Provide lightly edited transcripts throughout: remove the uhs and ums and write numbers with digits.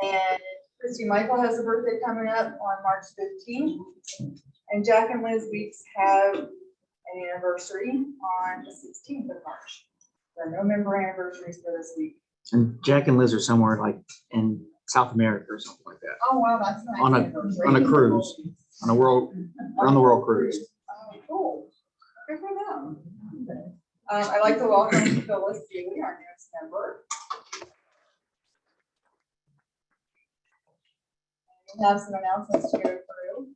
And Christy Michael has a birthday coming up on March 15th. And Jack and Liz Weeks have an anniversary on the 16th of March. There are no member anniversaries for this week. And Jack and Liz are somewhere like in South America or something like that. Oh, wow, that's nice. On a cruise, on a around the world cruise. Oh, cool. Good for them. I'd like to welcome Phyllis Seeley, our newest member. We have some announcements to go through.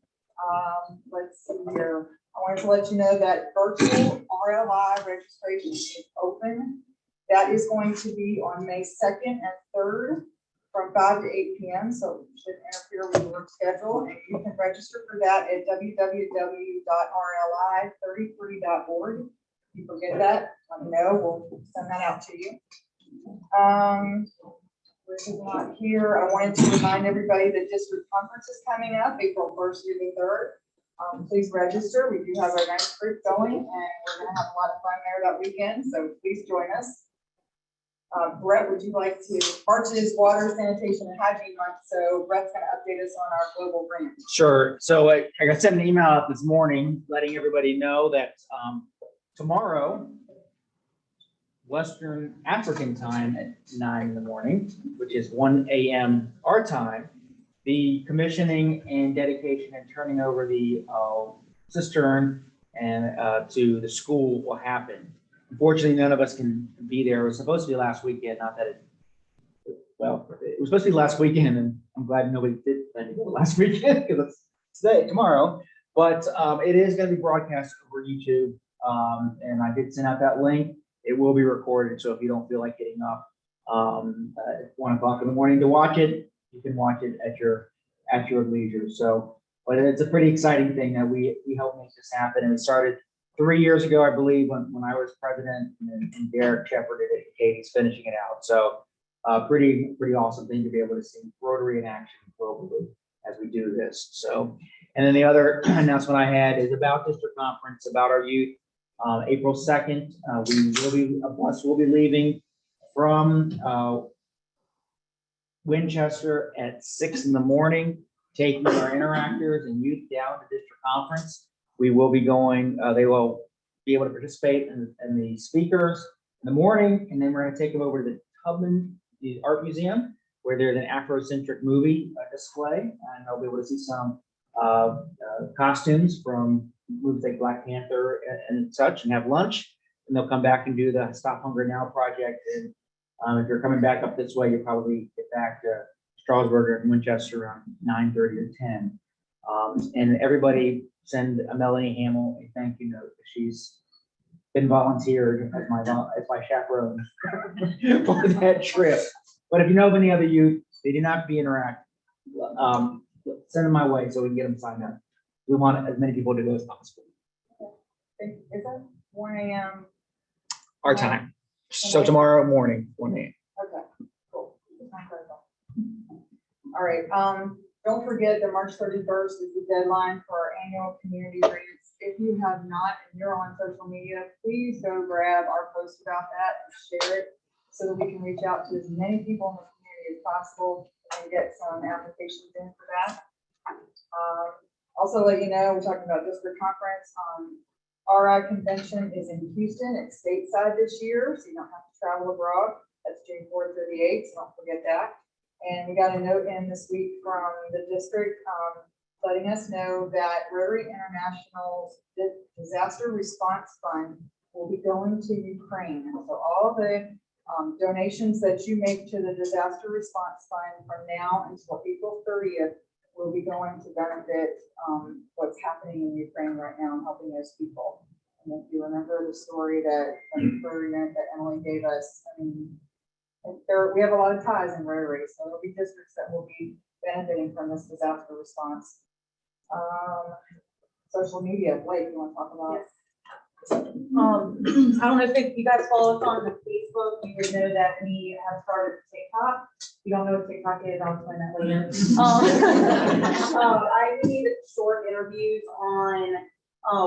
Let's see here. I wanted to let you know that virtual RLI registration is open. That is going to be on May 2nd and 3rd from 5 to 8 p.m. So it should interfere with your schedule. And you can register for that at www.rli33.org. If you forget that, let me know. We'll send that out to you. Which is not here. I wanted to remind everybody that district conference is coming up April 1st through the 3rd. Please register. We do have a nice group going, and we're going to have a lot of fun there that weekend. So please join us. Brett, would you like to? March is Water, Sanitation, and Hygiene Month, so Brett's going to update us on our global grant. Sure. So I got sent an email out this morning letting everybody know that tomorrow, Western African time at 9 in the morning, which is 1 a.m. our time, the commissioning and dedication and turning over the cistern and to the school will happen. Unfortunately, none of us can be there. It was supposed to be last weekend, not that it was supposed to be last weekend, and I'm glad nobody did plan to go last weekend because it's tomorrow. But it is going to be broadcast over YouTube, and I did send out that link. It will be recorded, so if you don't feel like getting up at 1 o'clock in the morning to watch it, you can watch it at your leisure. So, but it's a pretty exciting thing that we helped make this happen, and it started 3 years ago, I believe, when I was president, and Derek shepherded it, and Katie's finishing it out. So, pretty awesome thing to be able to see Rotary in action globally as we do this. So, and then the other announcement I had is about district conference, about our youth. April 2nd, a bus will be leaving from Winchester at 6 in the morning, taking our interactors and youth down to district conference. We will be going, they will be able to participate in the speakers in the morning, and then we're going to take them over to the Tubman Art Museum, where there's an Afrocentric movie display, and they'll be able to see some costumes from movies like Black Panther and such, and have lunch. And they'll come back and do the Stop Hunger Now project. And if you're coming back up this way, you'll probably get back to Strasburg and Winchester around 9:30 or 10. And everybody send a Melanie Hamill a thank you note. She's been volunteered as my chaperone for that trip. But if you know of any other youth, they do not have to be interactive. Send them my way so we can get them signed up. We want as many people to go as possible. Is that 1 a.m.? Our time. So tomorrow morning, 1 a.m. Okay, cool. All right. Don't forget that March 31st is the deadline for our annual community grants. If you have not and you're on social media, please go grab our post about that and share it so that we can reach out to as many people in the community as possible and get some applications in for that. Also let you know, we're talking about district conference. RI convention is in Houston. It's stateside this year, so you don't have to travel abroad. That's June 4th through the 8th, so don't forget that. And we got a note in this week from the district letting us know that Rotary International's Disaster Response Fund will be going to Ukraine. So all the donations that you make to the Disaster Response Fund from now until April 30th will be going to benefit what's happening in Ukraine right now and helping those people. And if you remember the story that Emily gave us, I mean, we have a lot of ties in Rotary, so there'll be districts that will be benefiting from this disaster response. Social media, Blake, you want to talk about? Yes. I don't know if you guys follow us on the Facebook, you would know that we have started TikTok. If you don't know what TikTok is, I'll explain that later. I need short interviews on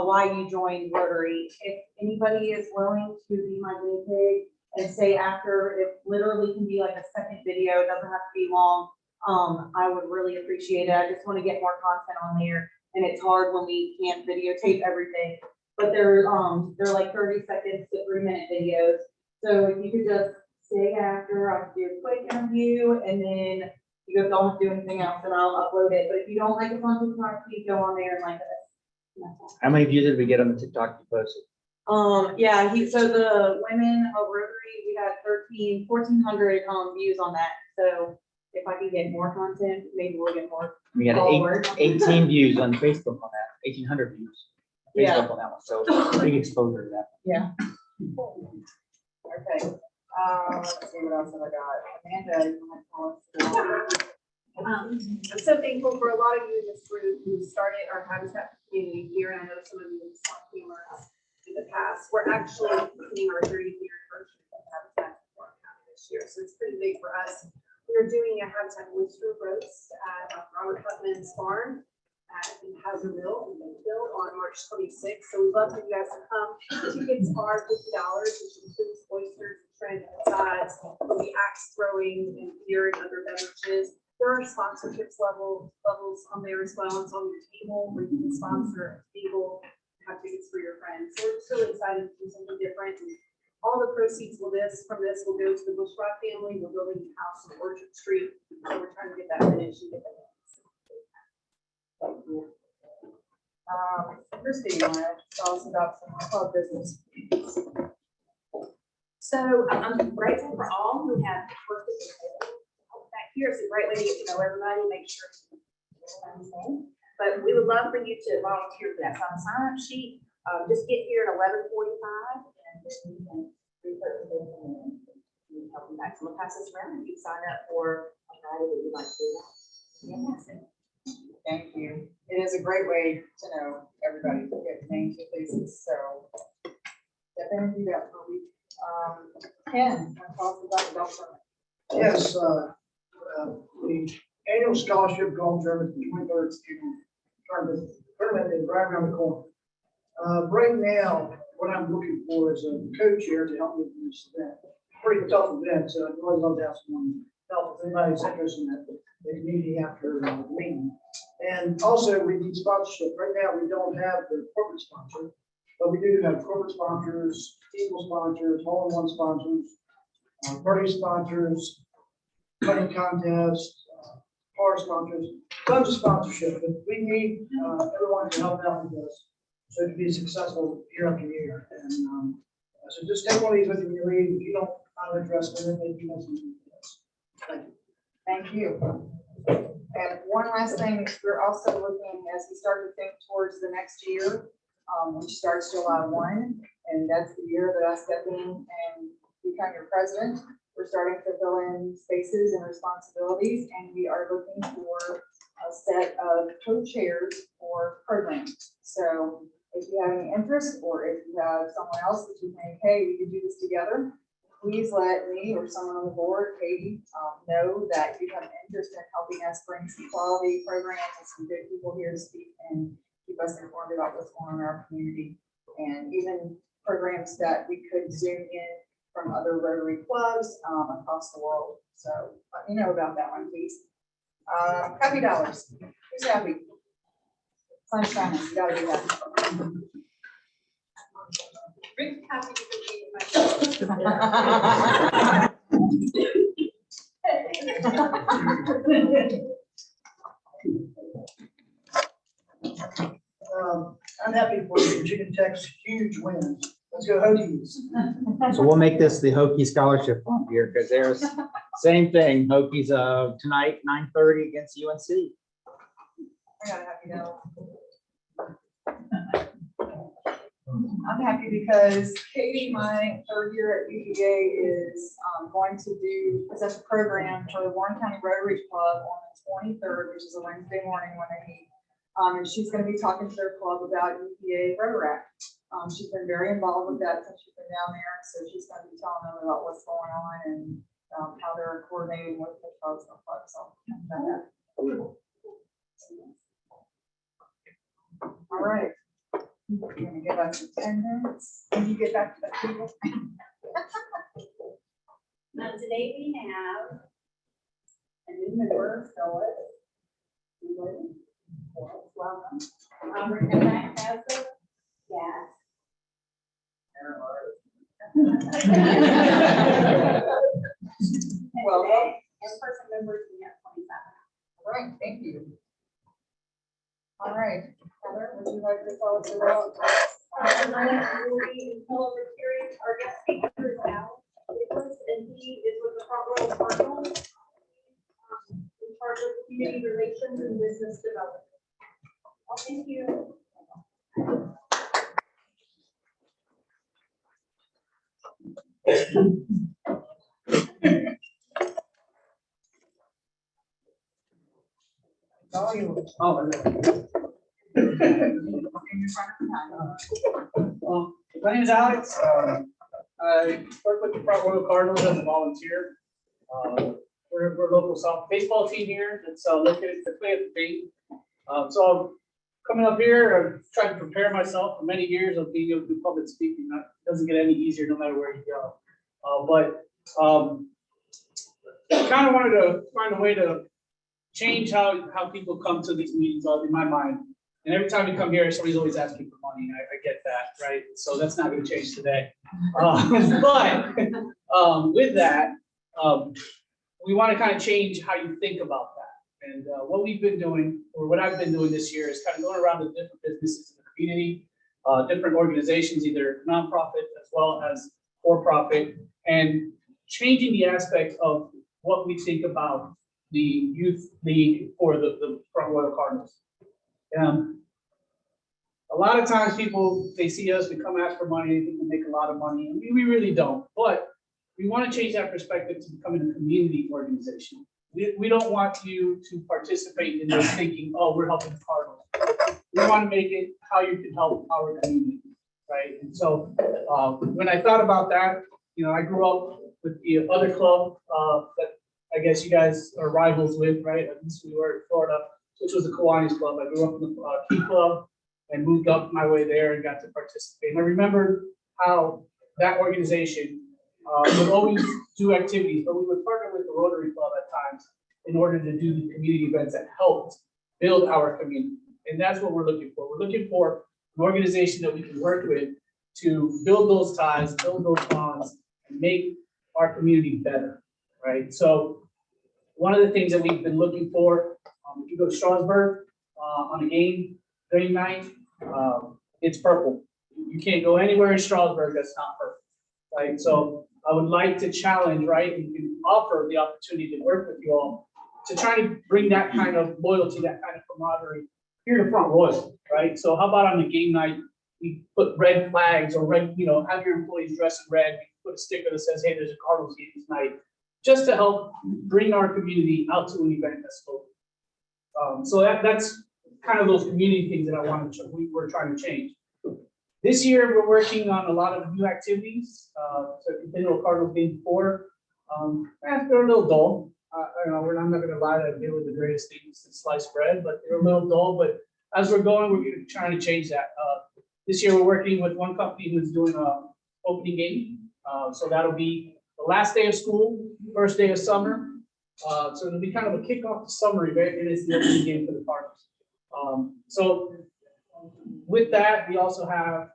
why you joined Rotary. If anybody is willing to be my guinea pig and say after, it literally can be like a second video, it doesn't have to be long. I would really appreciate it. I just want to get more content on there, and it's hard when we can't videotape everything. But they're like 30 seconds to 3-minute videos. So if you could just stay after, I'll do a quick interview, and then you guys don't have to do anything else, and I'll upload it. But if you don't like it on TikTok, please go on there and like it. How many views did we get on the TikTok you posted? Yeah, so the women of Rotary, we had 1,400 views on that. So if I can get more content, maybe we'll get more. We got followers. 18 views on Facebook on that, 1,800 views. on Yeah. Facebook on that one, so big exposure to that. Yeah. Okay, let's see what else have I got. Amanda, you want to tell us? I'm so thankful for a lot of you in this group who started our Habitat community here, and I know some of you have sought humor in the past. We're actually hitting our 30th year anniversary of Habitat for our county this year, so it's pretty big for us. We're doing a Habitat oyster roast at Robert Putman's farm in Hazardville, on March 26th. So we'd love for you guys to come. Tickets are $50, which includes oysters, shrimp, sides. There'll be axe throwing and beer and other beverages. There are sponsorships levels on there as well. It's on your table where you can sponsor a table, have tickets for your friends. So we're just really excited to do something different. And all the proceeds from this will go to the Bushrock family. We're building a house on Orchard Street. So we're trying to get that finished and get that. Thank you. Christie, you want to tell us about some club business? So I'm grateful for all who have worked with me. Back here, it's a great way to get to know everybody, make sure. But we would love for you to volunteer for that. So on the sign-up sheet, just get here at 11:45 and then you can research the and help you back. So we'll pass this around and you can sign up for a Friday that you'd like to do that. Yeah. Thank you. It is a great way to know everybody, to get names and faces, so definitely do that for a week. Ken, want to tell us about the golf tournament? Yes, the annual scholarship golf tournament, the 23rd tournament is right around the corner. Right now, what I'm looking for is a co-chair to help me with this event. Pretty tough event, so I'd really love to have someone help if anybody's interested in that, the community after the meeting. And also, we need sponsorship. Right now, we don't have the corporate sponsor, but we do have corporate sponsors, equal sponsors, hole-in-one sponsors, party sponsors, money contests, car sponsors, tons of sponsorship. But we need everyone to help out with this so to be successful year after year. And so just take one of these with you when you leave. If you don't have interest in it, maybe you know something else. Thank you. Thank you. And one last thing, we're also looking, as we start to think towards the next year, which starts July 1, and that's the year that I step in and become your president. We're starting to fill in spaces and responsibilities, and we are looking for a set of co-chairs for programs. So if you have any interest, or if you have someone else that you think, hey, we could do this together, please let me or someone on the board, Katie, know that you have an interest in helping us bring some quality programs and some good people here to speak and keep us informed about what's going on in our community. And even programs that we could zoom in from other Rotary clubs across the world. So let me know about that one, please. Happy dollars. Who's happy? Sun's shining. You gotta be happy. Happy to be with myself. I'm happy for Virginia Tech's huge wins. Let's go Hokies. So we'll make this the Hokie Scholarship Fund here, because there's same thing, Hokies tonight, 9:30 against UNC. I gotta have you know. I'm happy because Katie, my third year at UVA, is going to present a program for the Warren County Rotary Club on the 23rd, which is a Wednesday morning when they meet. And she's going to be talking to their club about UVA Rotaract. She's been very involved with that since she's been down there, so she's going to be telling them about what's going on and how they're coordinating with the clubs and clubs. So, all right. We're gonna give us 10 minutes. Can you get back to the table? Now, today we have a new Ms. Phillips. Welcome. Rebecca Hazard. Yes. Well, In-person members, we have 27. all right, thank you. All right, Heather, would you like to tell us about? Our guest speaker is Al Nicholas, and he is with the Cardinals, in charge of community relations and business development. Well, thank you. My name is Alex. I work with the Front Royal Cardinals as a volunteer. We're a local soft baseball team here that's located at the Bay. So I'm coming up here, I'm trying to prepare myself for many years of being able to do public speaking. It doesn't get any easier no matter where you go. Kind of wanted to find a way to change how people come to these meetings, in my mind. And every time you come here, somebody's always asking for money. And I get that, right? So that's not going to change today. With that, we want to kind of change how you think about that. And what we've been doing, or what I've been doing this year, is kind of going around to different businesses in the community, different organizations, either nonprofit as well as for-profit, and changing the aspect of what we think about the youth league for the Front Royal Cardinals. A lot of times people, they see us, we come ask for money, they think we make a lot of money, and we really don't. But we want to change that perspective to becoming a community organization. We don't want you to participate in this thinking, oh, we're helping the Cardinals. We want to make it how you can help our community, right? And so when I thought about that, I grew up with the other club that I guess you guys are rivals with, right? At least we were in Florida, which was the Kiwanis Club. I grew up in the Key Club and moved up my way there and got to participate. And I remember how that organization would always do activities, but we would partner with the Rotary Club at times in order to do the community events that helped build our community. And that's what we're looking for. We're looking for an organization that we can work with to build those ties, build those bonds, and make our community better, right? So one of the things that we've been looking for, if you go to Strasbourg on a game night, it's purple. You can't go anywhere in Strasbourg that's not purple, right? So I would like to challenge, right, and offer the opportunity to work with you all to try to bring that kind of loyalty, that kind of camaraderie here to Front Royal, right? So how about on the game night, we put red flags or red, have your employees dress in red, we put a sticker that says, hey, there's a Cardinals game tonight, just to help bring our community out to an event that's local. So that's kind of those community things that I wanted to, we're trying to change. This year, we're working on a lot of new activities. So continual Cardinals game 4. They're a little dull. I'm not going to lie that they were the greatest things since sliced bread, but they're a little dull. But as we're going, we're trying to change that. This year, we're working with one company who's doing an opening game. So that'll be the last day of school, first day of summer. So it'll be kind of a kickoff to summer event, and it's the opening game for the Cardinals. So with that, we also have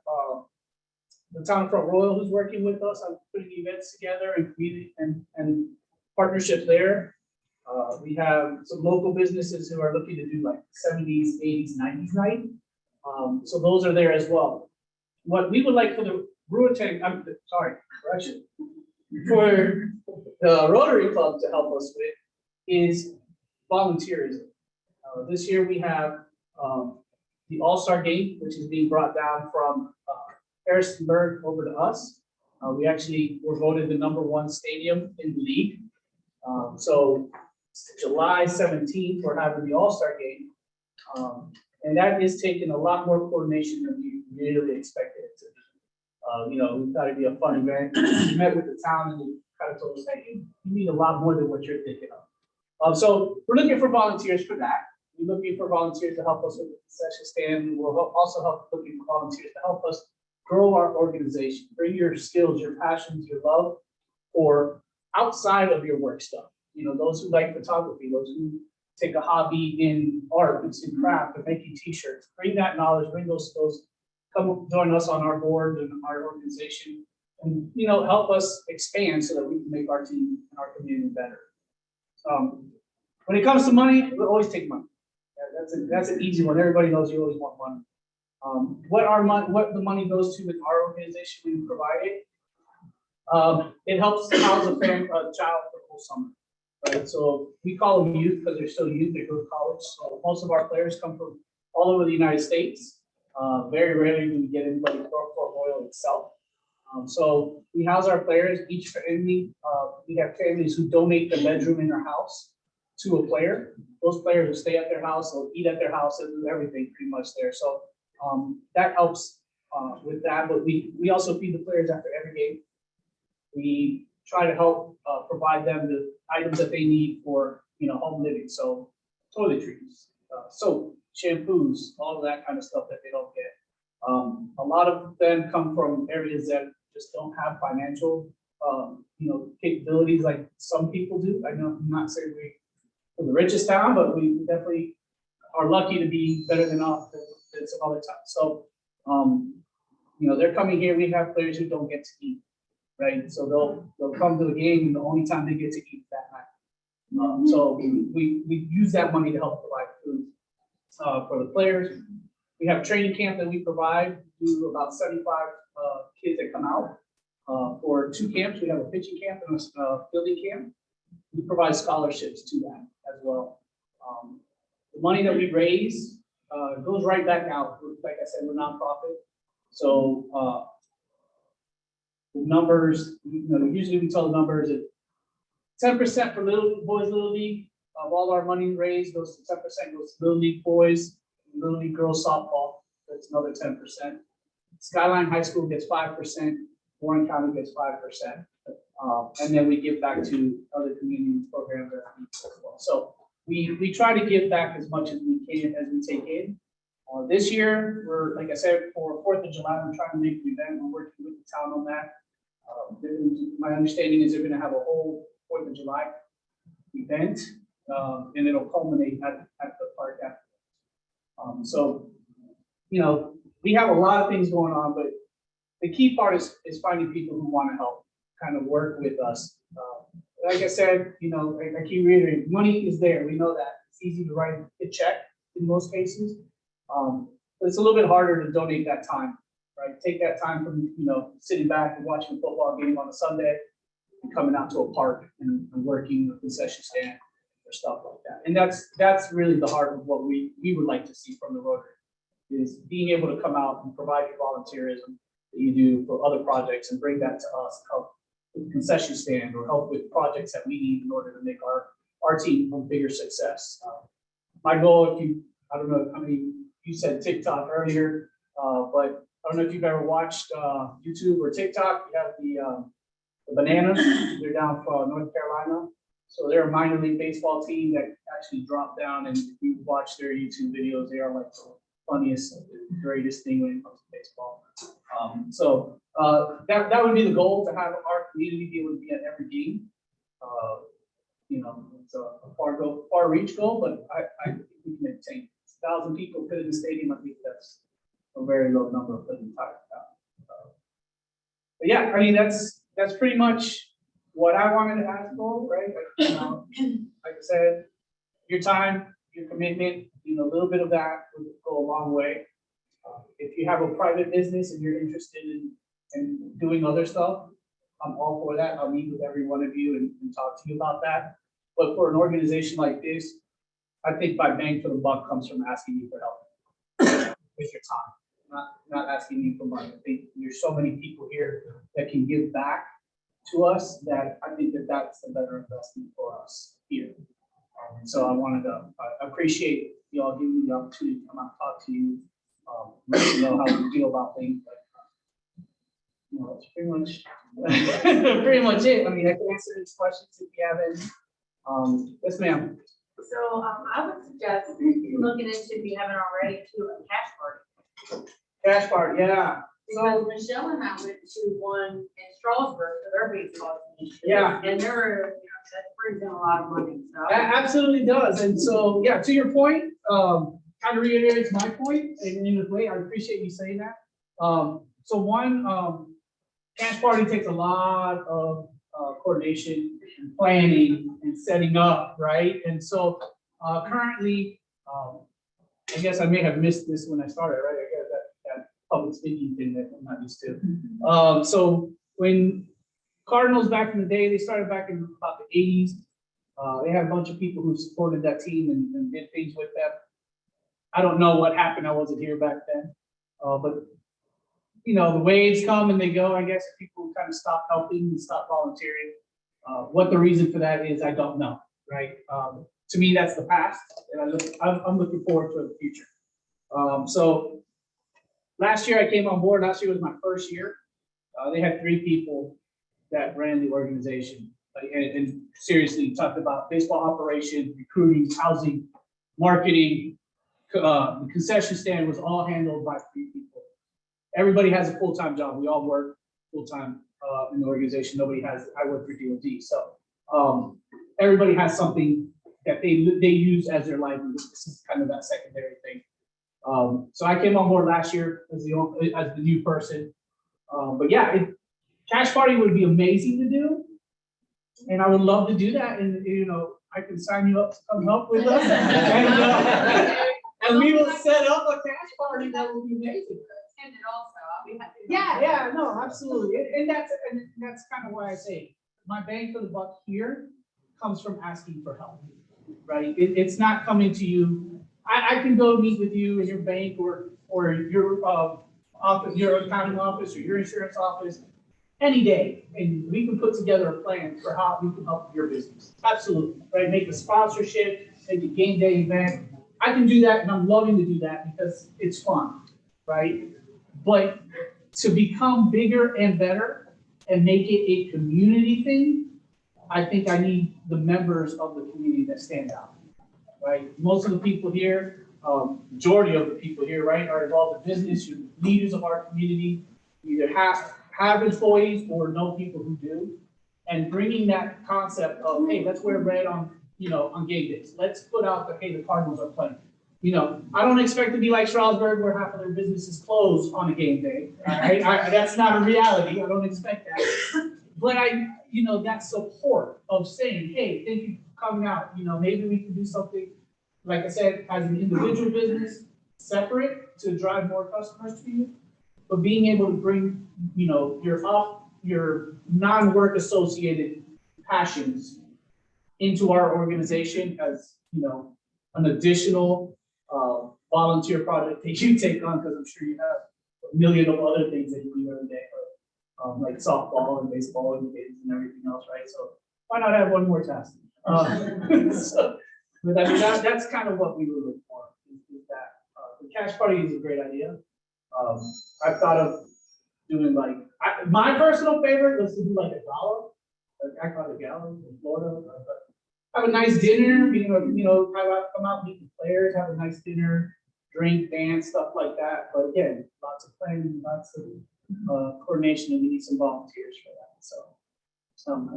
the town of Front Royal who's working with us on putting events together and community and partnerships there. We have some local businesses who are looking to do like 70s, 80s, 90s night. So those are there as well. What we would like for the for the Rotary Club to help us with is volunteerism. This year we have the All-Star Game, which is being brought down from Harrisonburg over to us. We actually were voted the #1 stadium in the league. So July 17th, we're having the All-Star Game. And that is taking a lot more coordination than we really expected it to be. We thought it'd be a fun event. We met with the town and they kind of told us, hey, you need a lot more than what you're thinking of. So we're looking for volunteers for that. We're looking for volunteers to help us with the concession stand. We'll also looking for volunteers to help us grow our organization. Bring your skills, your passions, your love for outside of your work stuff. those who like photography, those who take a hobby in art, and in craft, and making t-shirts, bring that knowledge, bring those skills, come join us on our board and our organization, and, help us expand so that we can make our team and our community better. When it comes to money, we'll always take money. Yeah, that's an easy one. Everybody knows you always want money. What the money goes to in our organization, we provide it. It helps house a child for the whole summer, right? So we call them youth because they're still youth, they go to college. So most of our players come from all over the United States. Very rarely do we get anybody from Port Royal itself. So we house our players, each family, we have families who donate the bedroom in their house to a player. Those players will stay at their house, they'll eat at their house, and do everything pretty much there. So that helps with that, but we also feed the players after every game. We try to help provide them the items that they need for home living. So toiletries, soap, shampoos, all of that kind of stuff that they don't get. A lot of them come from areas that just don't have financial capabilities like some people do. I know I'm not saying we're the richest town, but we definitely are lucky to be better than some other towns. So they're coming here. We have players who don't get to eat. Right, so they'll come to the game, and the only time they get to eat that night. So we use that money to help provide food for the players. We have training camp that we provide to about 75 kids that come out for 2 camps. We have a pitching camp and a fielding camp. We provide scholarships to that as well. The money that we raise goes right back out. Like I said, we're nonprofit, so. The numbers, usually we tell the numbers that 10% for Little League of all our money raised goes to 10% goes to Little League boys, Little League girls softball. That's another 10%. Skyline High School gets 5%. Warren County gets 5%, and then we give back to other community programs that we as well. So we try to give back as much as we can as we take in. This year, we're, like I said, for 4th of July, we're trying to make an event. We're working with the town on that. My understanding is they're going to have a whole 4th of July event, and it'll culminate at the park afterwards. So, we have a lot of things going on, but the key part is finding people who want to help kind of work with us. Like I said, I keep reiterating, money is there. We know that. It's easy to write a check in most cases. But it's a little bit harder to donate that time, right? Take that time from, sitting back and watching a football game on a Sunday and coming out to a park and working a concession stand or stuff like that. And that's really the heart of what we would like to see from the Rotary, is being able to come out and provide your volunteerism that you do for other projects and bring that to us, help with the concession stand or help with projects that we need in order to make our team a bigger success. My goal, I don't know how many, you said TikTok earlier, but I don't know if you've ever watched YouTube or TikTok. You have the Bananas. They're down from North Carolina. So they're a minor league baseball team that actually dropped down, and if you watch their YouTube videos, they are like the funniest, the greatest thing when it comes to baseball. So that would be the goal, to have our community be able to be at every game. It's a far reach goal, but I think we can maintain 1,000 people fit in the stadium. I think that's a very low number for the entire town. But yeah, I mean, that's pretty much what I wanted to ask for, right? Like I said, your time, your commitment, a little bit of that would go a long way. If you have a private business and you're interested in doing other stuff, I'm all for that. I'll meet with every one of you and talk to you about that. But for an organization like this, I think my bang for the buck comes from asking you for help with your time, not asking you for money. I think there's so many people here that can give back to us that I think that's the better investment for us here. So I wanted to appreciate you all giving me the opportunity to come out and talk to you, let you know how we feel about things. But, that's pretty much it. I mean, I can answer these questions if you have any. Yes, ma'am. So I would suggest looking into, if you haven't already, to a cash party. Cash party, yeah. Because Michelle and I went to one in Strasburg for their baseball team. Yeah. And they're, that brings in a lot of money, so. That absolutely does. And so, yeah, to your point, kind of reiterates my point in a way. I appreciate you saying that. So one, cash party takes a lot of coordination and planning and setting up, right? And so currently, I guess I may have missed this when I started, right? I guess that public speaking thing that I'm not used to. So when Cardinals back in the day, they started back in about the 80s. They had a bunch of people who supported that team and did things with them. I don't know what happened. I wasn't here back then. But you know, the waves come and they go. I guess people kind of stop helping and stop volunteering. What the reason for that is, I don't know, right? To me, that's the past, and I'm looking forward to the future. So last year I came on board. Last year was my first year. They had 3 people that ran the organization, and seriously talked about baseball operation, recruiting, housing, marketing. The concession stand was all handled by 3 people. Everybody has a full-time job. We all work full-time in the organization. Nobody has, I work for DOD. So everybody has something that they use as their livelihood. This is kind of that secondary thing. So I came on board last year as the new person. But yeah, cash party would be amazing to do. And I would love to do that. And you know, I can sign you up to come help with us. And we will set up a cash party that will be amazing. Attended also, I'll be happy. Yeah, no, absolutely. And that's kind of why I say my bang for the buck here comes from asking for help, right? It's not coming to you. I can go meet with you in your bank or your office, your accounting office or your insurance office any day, and we can put together a plan for how we can help your business. Absolutely, right? Make a sponsorship, make a game day event. I can do that, and I'm loving to do that because it's fun, right? But to become bigger and better and make it a community thing, I think I need the members of the community that stand out, right? Most of the people here, majority of the people here, right, are involved in business. You're leaders of our community. You either have employees or know people who do. And bringing that concept of, hey, let's wear red on game days. Let's put out the, hey, the Cardinals are playing. You know, I don't expect to be like Strasburg where half of their business is closed on a game day. All right, that's not a reality. I don't expect that. But that support of saying, hey, thank you for coming out. You know, maybe we can do something, like I said, as an individual business, separate to drive more customers to you. But being able to bring, your non-work associated passions into our organization as, an additional volunteer project that you take on, because I'm sure you have a million of other things that you do every day, like softball and baseball and kids and everything else, right? So why not have one more task? But I mean, that's kind of what we were looking for, is that the cash party is a great idea. I've thought of doing my personal favorite was to do like a gala, like I call it a gala in Florida. Have a nice dinner, come out, meet the players, have a nice dinner, drink, dance, stuff like that. But again, lots of planning, lots of coordination, and we need some volunteers for that. So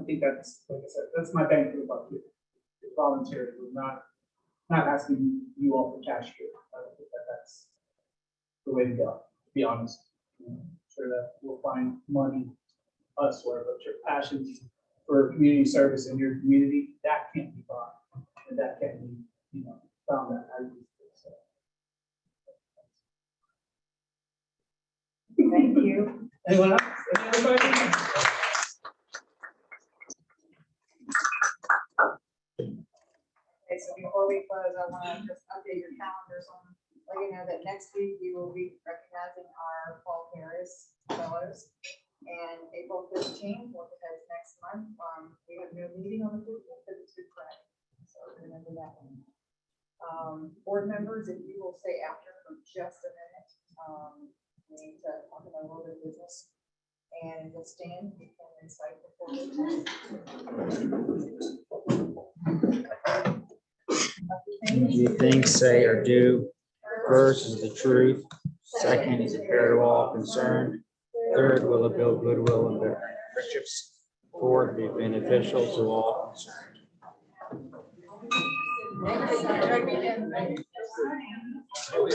I think that's, like I said, that's my bang for the buck here. Volunteering, we're not asking you all for cash here. I don't think that's the way to go, to be honest. I'm sure that we'll find money elsewhere, but your passions for community service in your community, that can't be bought, and that can't be, found that how you do it. So. Thank you. Anyone else? Any other questions? Okay, so before we close, I want to just update your calendars on, let you know that next week we will be recognizing our Paul Harris fellows. And April 15th, which is next month, we have no meeting on the 15th, but it's Good Friday. So remember that one. Board members, if you will stay after for just a minute, we need to talk about a little bit of business. And you'll stand, you can recite before You think, say, or do versus the truth, Second, is it fair to all concerned? Third, will it build goodwill and better friendships? Fourth, be beneficial to all concerned.